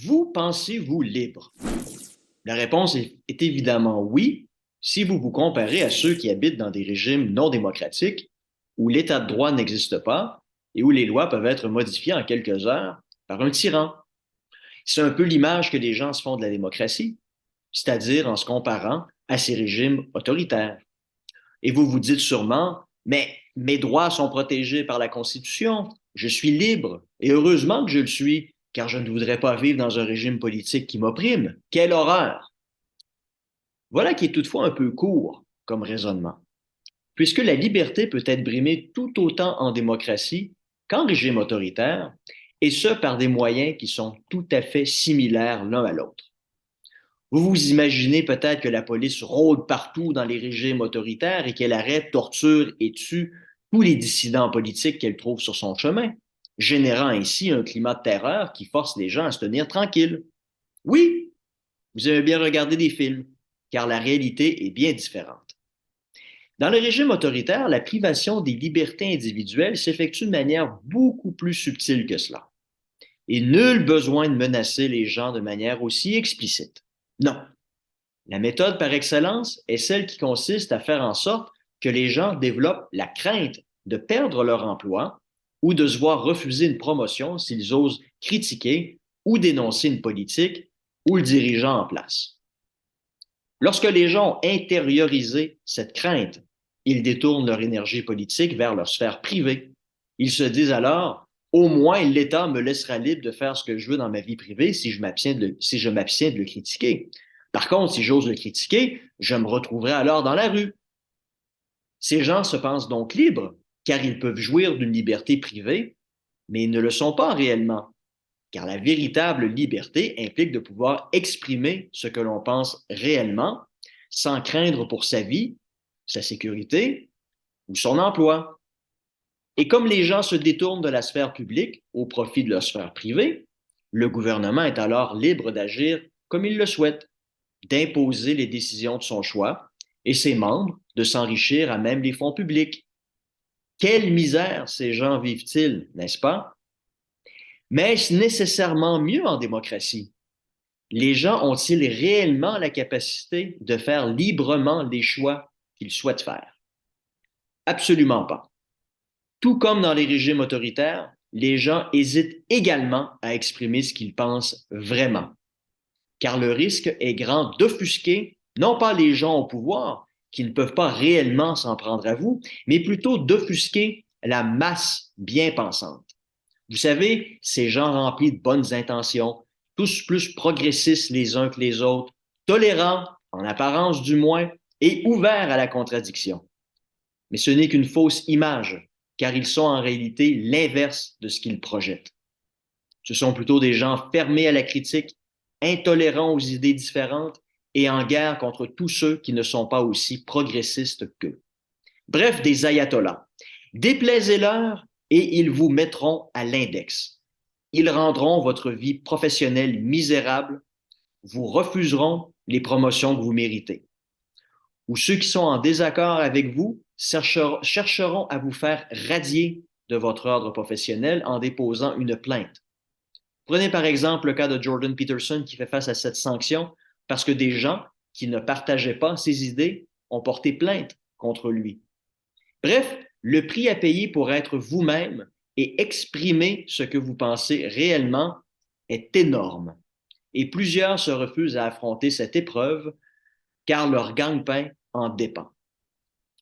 Vous pensez-vous libre? La réponse est évidemment oui, si vous vous comparez à ceux qui habitent dans des régimes non démocratiques, où l'état de droit n'existe pas et où les lois peuvent être modifiées en quelques heures par un tyran. C'est un peu l'image que les gens se font de la démocratie, c'est-à-dire en se comparant à ces régimes autoritaires. Et vous vous dites sûrement, mais mes droits sont protégés par la Constitution, je suis libre, et heureusement que je le suis, car je ne voudrais pas vivre dans un régime politique qui m'opprime. Quelle horreur! Voilà qui est toutefois un peu court comme raisonnement, puisque la liberté peut être brimée tout autant en démocratie qu'en régime autoritaire, et ce par des moyens qui sont tout à fait similaires l'un à l'autre. Vous vous imaginez peut-être que la police rôde partout dans les régimes autoritaires et qu'elle arrête, torture et tue tous les dissidents politiques qu'elle trouve sur son chemin, générant ainsi un climat de terreur qui force les gens à se tenir tranquilles. Oui, vous avez bien regardé des films, car la réalité est bien différente. Dans le régime autoritaire, la privation des libertés individuelles s'effectue de manière beaucoup plus subtile que cela. Et nul besoin de menacer les gens de manière aussi explicite. Non. La méthode par excellence est celle qui consiste à faire en sorte que les gens développent la crainte de perdre leur emploi ou de se voir refuser une promotion s'ils osent critiquer ou dénoncer une politique ou le dirigeant en place. Lorsque les gens ont intériorisé cette crainte, ils détournent leur énergie politique vers leur sphère privée. Ils se disent alors, au moins l'État me laissera libre de faire ce que je veux dans ma vie privée si je m'abstiens de le critiquer. Par contre, si j'ose le critiquer, je me retrouverai alors dans la rue. Ces gens se pensent donc libres, car ils peuvent jouir d'une liberté privée, mais ils ne le sont pas réellement, car la véritable liberté implique de pouvoir exprimer ce que l'on pense réellement, sans craindre pour sa vie, sa sécurité ou son emploi. Et comme les gens se détournent de la sphère publique au profit de leur sphère privée, le gouvernement est alors libre d'agir comme il le souhaite, d'imposer les décisions de son choix et ses membres de s'enrichir à même les fonds publics. Quelle misère ces gens vivent-ils, n'est-ce pas? Mais est-ce nécessairement mieux en démocratie? Les gens ont-ils réellement la capacité de faire librement les choix qu'ils souhaitent faire? Absolument pas. Tout comme dans les régimes autoritaires, les gens hésitent également à exprimer ce qu'ils pensent vraiment, car le risque est grand d'offusquer non pas les gens au pouvoir, qui ne peuvent pas réellement s'en prendre à vous, mais plutôt d'offusquer la masse bien pensante. Vous savez, ces gens remplis de bonnes intentions, tous plus progressistes les uns que les autres, tolérants, en apparence du moins, et ouverts à la contradiction. Mais ce n'est qu'une fausse image, car ils sont en réalité l'inverse de ce qu'ils projettent. Ce sont plutôt des gens fermés à la critique, intolérants aux idées différentes et en guerre contre tous ceux qui ne sont pas aussi progressistes qu'eux. Bref, des ayatollahs. Déplaisez-leur et ils vous mettront à l'index. Ils rendront votre vie professionnelle misérable, vous refuseront les promotions que vous méritez. Ou ceux qui sont en désaccord avec vous chercheront à vous faire radier de votre ordre professionnel en déposant une plainte. Prenez par exemple le cas de Jordan Peterson qui fait face à cette sanction parce que des gens qui ne partageaient pas ses idées ont porté plainte contre lui. Bref, le prix à payer pour être vous-même et exprimer ce que vous pensez réellement est énorme. Et plusieurs se refusent à affronter cette épreuve car leur gagne-pain en dépend.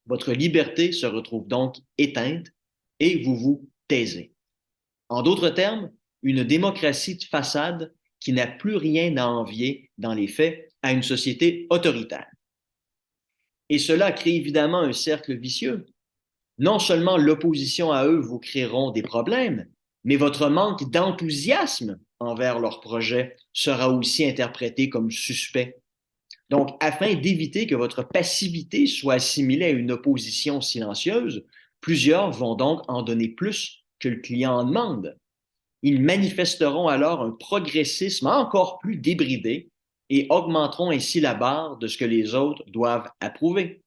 Votre liberté se retrouve donc éteinte et vous vous taisez. En d'autres termes, une démocratie de façade qui n'a plus rien à envier dans les faits à une société autoritaire. Et cela crée évidemment un cercle vicieux. Non seulement l'opposition à eux vous créeront des problèmes, mais votre manque d'enthousiasme envers leur projet sera aussi interprété comme suspect. Donc, afin d'éviter que votre passivité soit assimilée à une opposition silencieuse, Plusieurs vont donc en donner plus que le client en demande. Ils manifesteront alors un progressisme encore plus débridé et augmenteront ainsi la barre de ce que les autres doivent approuver.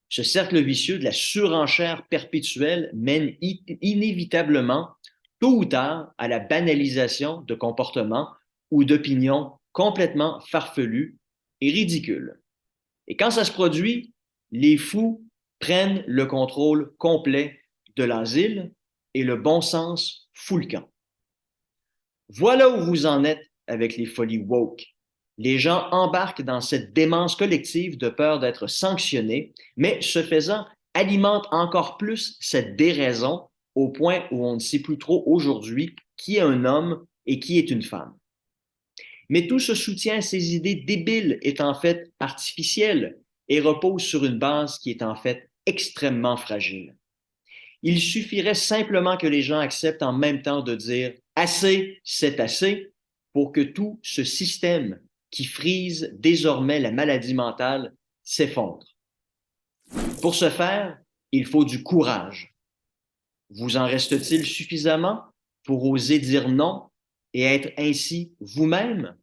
Ce cercle vicieux de la surenchère perpétuelle mène inévitablement, tôt ou tard, à la banalisation de comportements ou d'opinions complètement farfelues et ridicules. Et quand ça se produit, les fous prennent le contrôle complet de l'asile et le bon sens fout le camp. Voilà où vous en êtes avec les folies woke. Les gens embarquent dans cette démence collective de peur d'être sanctionnés, mais ce faisant, alimentent encore plus cette déraison au point où on ne sait plus trop aujourd'hui qui est un homme et qui est une femme. Mais tout ce soutien à ces idées débiles est en fait artificiel et repose sur une base qui est en fait extrêmement fragile. Il suffirait simplement que les gens acceptent en même temps de dire assez, c'est assez, pour que tout ce système qui frise désormais la maladie mentale s'effondre. Pour ce faire, il faut du courage. Vous en reste-t-il suffisamment pour oser dire non et être ainsi vous-même?